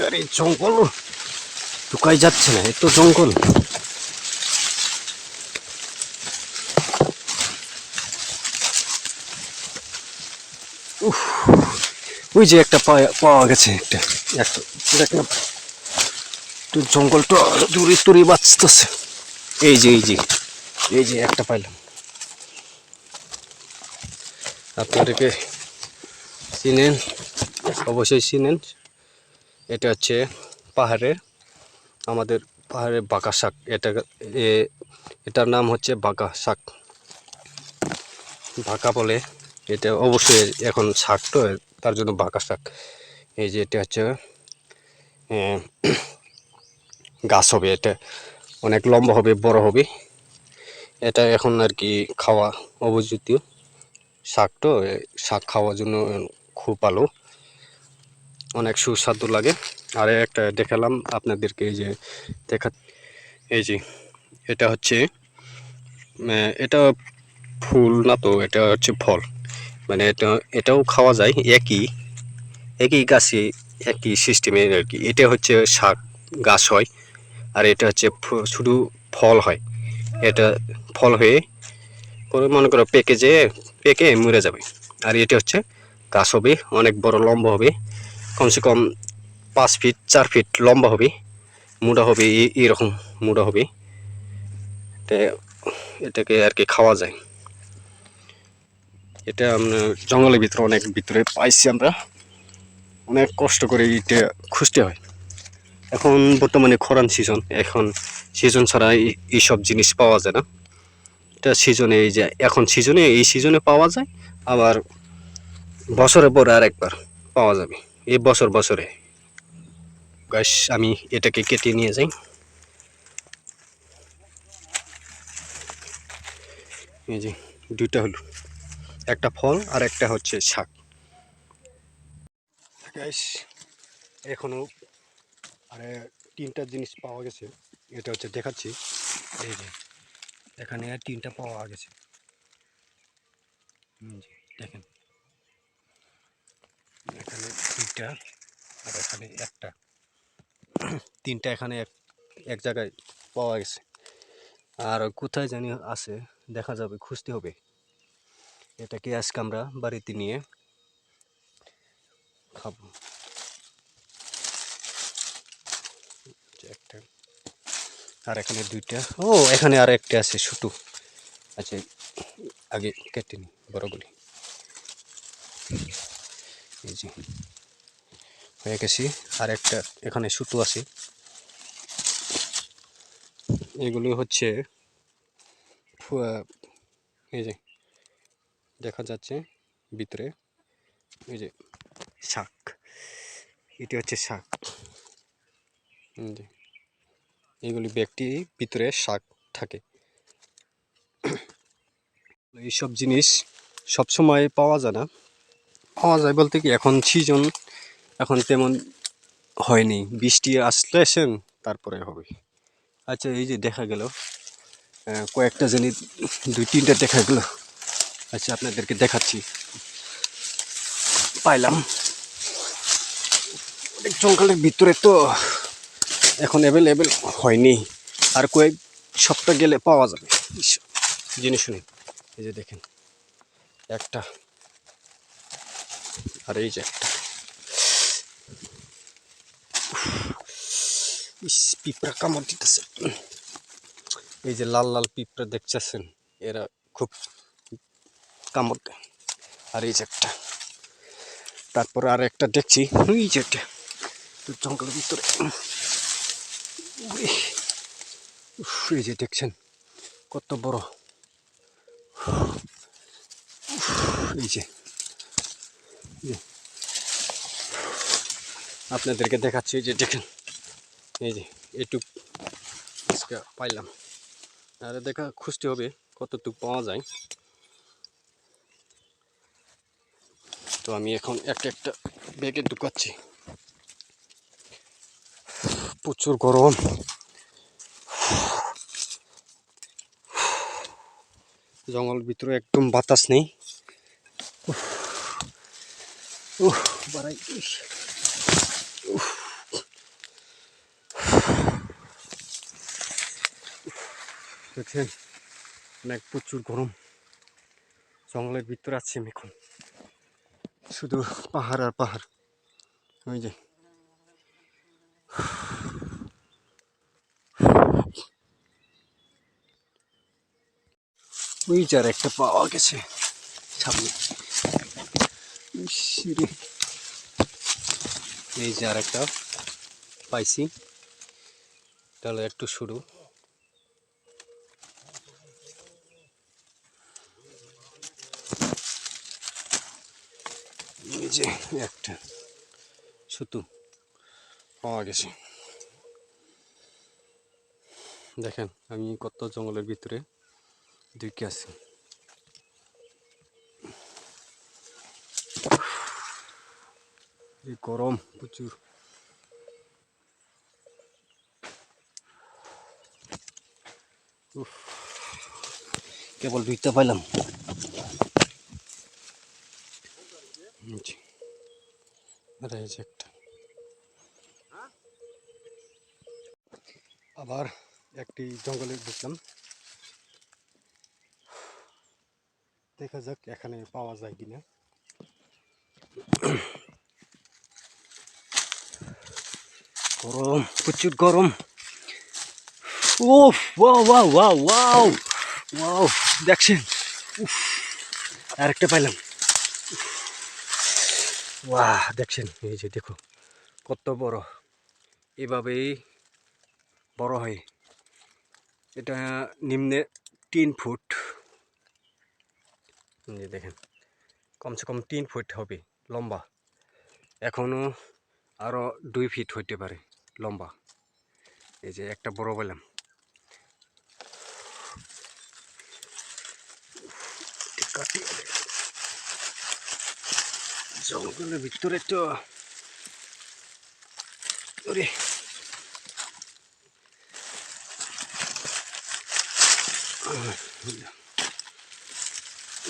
আরে জঙ্গল ঢুকাই যাচ্ছে না, এত জঙ্গল। উফ, ওই যে একটা পাওয়া গেছে, একটা একটা দেখলাম তো, জঙ্গলটা দূরে দূরে বাঁচতেছে। এই যে এই যে এই যে একটা পাইলাম। আপনাদেরকে চিনেন, অবশ্যই চিনেন। এটা হচ্ছে পাহাড়ের, আমাদের পাহাড়ের বাঁকা শাক। এটার নাম হচ্ছে বাঁকা শাক, বাঁকা বলে এটা। অবশ্যই এখন শাক তো, তার জন্য বাঁকা শাক। এই যে এটা হচ্ছে গাছ হবে, এটা অনেক লম্বা হবে, বড় হবে। এটা এখন আর কি খাওয়া উপযুক্ত শাক, তো শাক খাওয়ার জন্য খুব ভালো, অনেক সুস্বাদু লাগে। আর একটা দেখালাম আপনাদেরকে, এই যে দেখা, এই যে এটা হচ্ছে এটা ফুল না তো, এটা হচ্ছে ফল, মানে এটাও খাওয়া যায়। একই একই গাছে, একই সিস্টেমের আর কি। এটা হচ্ছে শাক গাছ হয়, আর এটা হচ্ছে শুধু ফল হয়। এটা ফল হয়ে পরে মনে করো পেকে মরে যাবে। আর এটা হচ্ছে গাছ হবে, অনেক বড় লম্বা হবে, কমসে কম 5 ফিট 4 ফিট লম্বা হবে, মোটা হবে, এরকম মোটা হবে। এটাকে আর কি খাওয়া যায়। এটা আমরা জঙ্গলের ভিতরে, অনেক ভিতরে পাইছি আমরা, অনেক কষ্ট করে এটা খুঁজতে হয়। এখন বর্তমানে খরান সিজন, এখন সিজন ছাড়া এইসব জিনিস পাওয়া যায় না। এটা সিজনে, এই যে এখন সিজনে, এই সিজনে পাওয়া যায়, আবার বছরের পর আর একবার পাওয়া যাবে, এই বছরে। গাছ আমি এটাকে কেটে নিয়ে যাই। এই যে দুইটা হলো, একটা ফল আর একটা হচ্ছে শাক। গাছ এখনো আরে 3টা জিনিস পাওয়া গেছে, এটা হচ্ছে দেখাচ্ছি। এই যে এখানে 3টা পাওয়া গেছে, দেখেন এখানে 2টা, আর এখানে একটা, 3টা এখানে এক জায়গায় পাওয়া গেছে। আর কোথায় জানি আছে, দেখা যাবে, খুঁজতে হবে। এটাকে আজকে আমরা বাড়িতে নিয়ে খাবো। একটা, আর এখানে 2টা, ও এখানে আর একটা আছে ছোটো। আচ্ছা, আগে কেটে নি বড়গুলি। এই যে হয়ে গেছি, আর একটা এখানে ছোটো আছে। এগুলি হচ্ছে এই যে দেখা যাচ্ছে ভিতরে, এই যে শাক, এটি হচ্ছে শাক। এগুলি ব্যক্তি ভিতরে শাক থাকে। এইসব জিনিস সব সময় পাওয়া যায় না, পাওয়া যায় বলতে কি, এখন সিজন এখন তেমন হয়নি, বৃষ্টি আসলেছেন তারপরে হবে। আচ্ছা, এই যে দেখা গেল কয়েকটা জিনিস, 2-3টা দেখা গেল। আচ্ছা, আপনাদেরকে দেখাচ্ছি। পাইলাম অনেক জঙ্গলের ভিতরে, তো এখন অ্যাভেলেবেল হয়নি, আর কয়েক সপ্তাহ গেলে পাওয়া যাবে জিনিস নেই। এই যে দেখেন একটা, আর এই যে একটা। পিঁপড়া কামড় দিতেছে, এই যে লাল লাল পিঁপড়া দেখতেছেন, এরা খুব কামড় দেয়। আর এই যে একটা, তারপর আর একটা দেখছি, ওই যে একটা জঙ্গলের ভিতরে, এই যে দেখছেন কত বড়, এই যে আপনাদেরকে দেখাচ্ছি। এই যে দেখেন, এই যে এটুক আজকে পাইলাম, আর দেখা খুঁজতে হবে কতটুক পাওয়া যায়। তো আমি এখন একটা ব্যাগে ঢুকাচ্ছি। প্রচুর গরম, জঙ্গলের ভিতরে একদম বাতাস নেই। বাড়াই, দেখছেন অনেক প্রচুর গরম, জঙ্গলের ভিতরে আছি আমি এখন, শুধু পাহাড় আর পাহাড়। ওই যে ওই যার একটা পাওয়া গেছে সামনে, এই যে আর একটা পাইছি, তাহলে একটু শুরু। এই যে একটা সুতো পাওয়া গেছে। দেখেন আমি কত জঙ্গলের ভিতরে ঢুকে আছি। এই গরম প্রচুর। কেবল দুইটা পাইলাম। আর এই যে একটা, আবার একটি জঙ্গলে ঢুকলাম, দেখা যাক এখানে পাওয়া যায় কিনা। গরম, প্রচুর গরম। উফ, wow wow wow wow wow, দেখছেন? উফ, আরেকটা পাইলাম। ওয়াহ, দেখছেন? এই যে দেখো কত বড়, এভাবেই বড় হয়। এটা নিম্নে 3 ফুট, যে দেখেন কমসে কম 3 ফুট হবে লম্বা, এখনো আরো 2 ফিট হইতে পারে লম্বা। এই যে একটা বড় পেলাম। জঙ্গলের ভিতরে তো ওরে,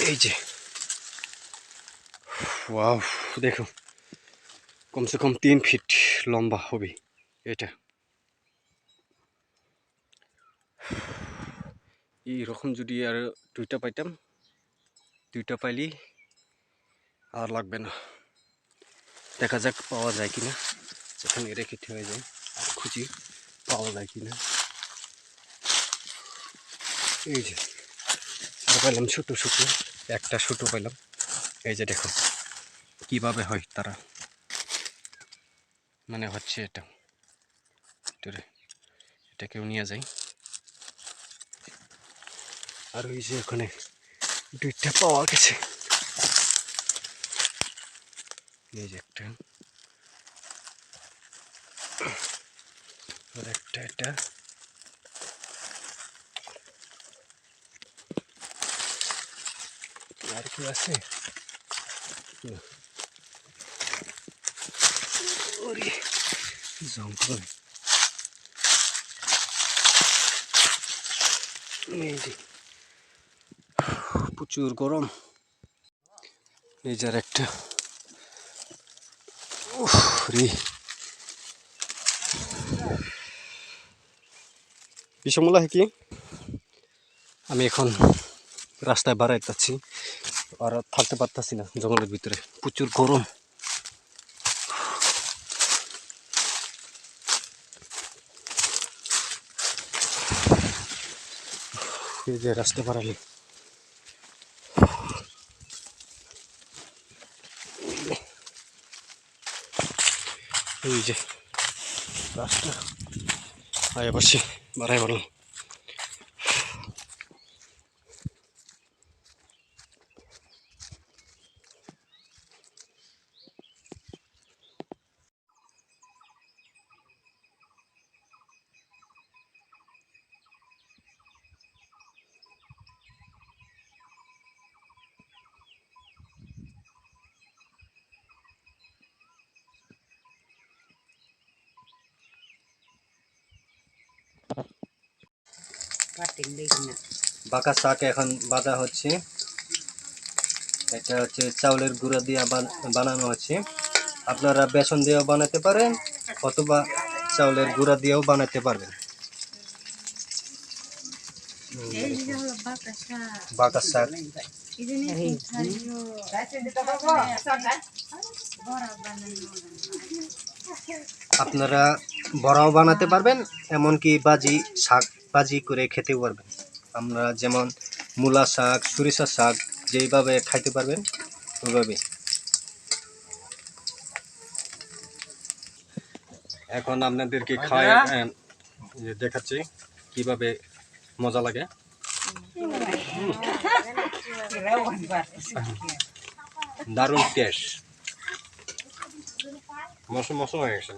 এই যে ওয়াও, দেখো কমসে কম 3 ফিট লম্বা হবে এটা। এইরকম যদি আর দুইটা পাইতাম, দুইটা পাইলি আর লাগবে না। দেখা যাক পাওয়া যায় কিনা, যেখানে রেখে হয়ে যায় আর খুঁজি পাওয়া যায় কিনা। এই যে আর পাইলাম ছোটো ছোটো, একটা ছোটো পাইলাম। এই যে দেখো কিভাবে হয় তারা, মানে হচ্ছে এটা ভিতরে, এটাকেও নিয়ে যাই। আর ওই যে ওখানে দুইটা পাওয়া গেছে, এই যে একটা আর একটা, এটা আর কি আছে? ওরে জঙ্গল, এই যে প্রচুর গরম। এই যে আর একটা, উফ রে, বিষমলা কি আমি এখন রাস্তায় বাড়াই যাচ্ছি, আর থাকতে পারতাছি না জঙ্গলের ভিতরে, প্রচুর গরম। এই যে রাস্তা বাড়ালি, এই যে রাস্তা আয় বসে বাড়াই বললাম। বাঁকা শাক এখন বাঁধা হচ্ছে, এটা হচ্ছে চাউলের গুঁড়া দিয়ে বানানো হচ্ছে। আপনারা বেসন দিয়েও বানাতে পারেন অথবা চাউলের গুঁড়া দিয়েও বানাতে পারবেন। বাতাস শাক। আপনারা বড়াও বানাতে পারবেন, এমনকি শাক ভাজি করে খেতেও পারবেন। আমরা যেমন মূলা শাক, সরিষা শাক যেইভাবে খাইতে পারবেন ওইভাবে। এখন আপনাদেরকে খাওয়াই দেখাচ্ছি কিভাবে মজা লাগে। দারুণ টেস্ট, মশো হয়ে গেছে।